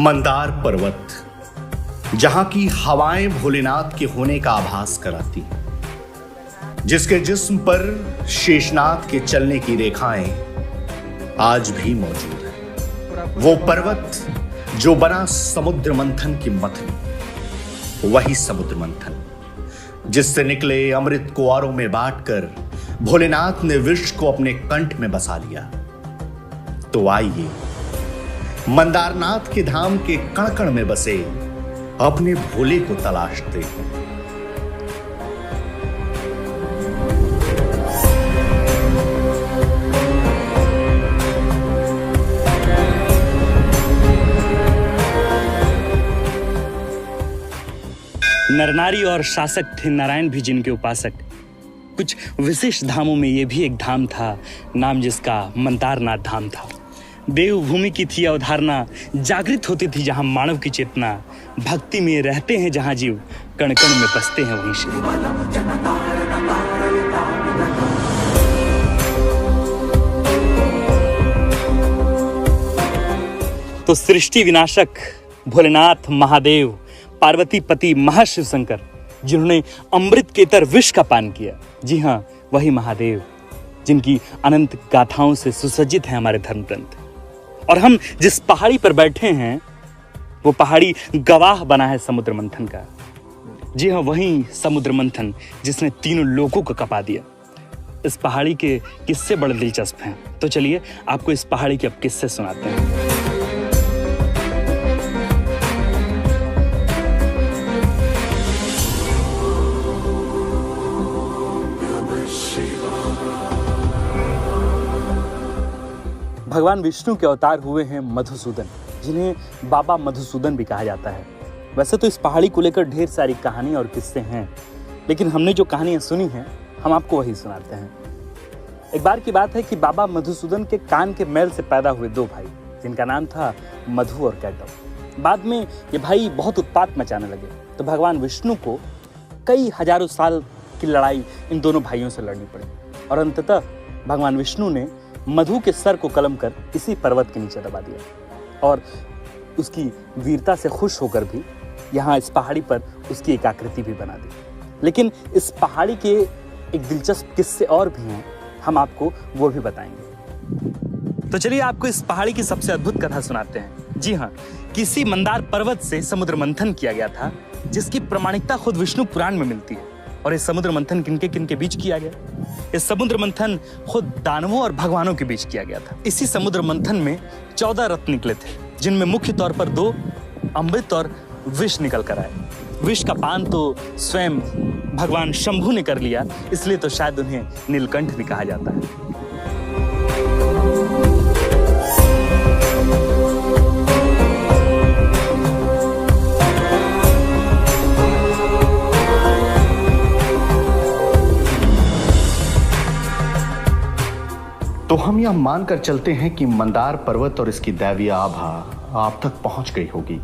मंदार पर्वत, जहां की हवाएं भोलेनाथ के होने का आभास कराती, जिसके जिस्म पर शेषनाग के चलने की रेखाएं आज भी मौजूद है। वो पर्वत जो बना समुद्र मंथन की मथनी, वही समुद्र मंथन जिससे निकले अमृत कुआरों में बांटकर भोलेनाथ ने विष को अपने कंठ में बसा लिया। तो आइए मंदारनाथ के धाम के कण कण में बसे अपने भोले को तलाशते हैं। नरनारी और शासक थे नारायण भी जिनके उपासक। कुछ विशिष्ट धामों में यह भी एक धाम था, नाम जिसका मंदारनाथ धाम था। देवभूमि की थी अवधारणा, जागृत होती थी जहां मानव की चेतना, भक्ति में रहते हैं जहां जीव, कण कण में बसते हैं वहीं शिव। तो सृष्टि विनाशक भोलेनाथ महादेव, पार्वती पति महाशिव शंकर, जिन्होंने अमृत केतर विष का पान किया, जी हाँ वही महादेव जिनकी अनंत गाथाओं से सुसज्जित है हमारे धर्म ग्रंथ। और हम जिस पहाड़ी पर बैठे हैं वो पहाड़ी गवाह बना है समुद्र मंथन का। जी हाँ वही समुद्र मंथन जिसने तीनों लोगों को कपा दिया। इस पहाड़ी के किस्से बड़े दिलचस्प हैं, तो चलिए आपको इस पहाड़ी के अब किस्से सुनाते हैं। भगवान विष्णु के अवतार हुए हैं मधुसूदन, जिन्हें बाबा मधुसूदन भी कहा जाता है। वैसे तो इस पहाड़ी को लेकर ढेर सारी कहानी और किस्से हैं, लेकिन हमने जो कहानियां सुनी हैं हम आपको वही सुनाते हैं। एक बार की बात है कि बाबा मधुसूदन के कान के मैल से पैदा हुए दो भाई, जिनका नाम था मधु और कैटव। बाद में ये भाई बहुत उत्पात मचाने लगे, तो भगवान विष्णु को कई हजारों साल की लड़ाई इन दोनों भाइयों से लड़नी पड़ी और अंततः भगवान विष्णु ने मधु के सर को कलम कर इसी पर्वत के नीचे दबा दिया और उसकी वीरता से खुश होकर भी यहाँ इस पहाड़ी पर उसकी एक आकृति भी बना दी। लेकिन इस पहाड़ी के एक दिलचस्प किस्से और भी हैं, हम आपको वो भी बताएंगे। तो चलिए आपको इस पहाड़ी की सबसे अद्भुत कथा सुनाते हैं। जी हाँ, किसी मंदार पर्वत से समुद्र मंथन किया गया था, जिसकी प्रमाणिकता खुद विष्णु पुराण में मिलती है। और इस समुद्र मंथन किनके किनके बीच किया गया? इस समुद्र मंथन खुद दानवों और भगवानों के बीच किया गया था। इसी समुद्र मंथन में 14 रत्न निकले थे, जिनमें मुख्य तौर पर 2 अमृत और विष निकल कर आए। विष का पान तो स्वयं भगवान शंभु ने कर लिया, इसलिए तो शायद उन्हें नीलकंठ भी कहा जाता है। तो हम यह मानकर चलते हैं कि मंदार पर्वत और इसकी दैवीय आभा आप तक पहुंच गई होगी।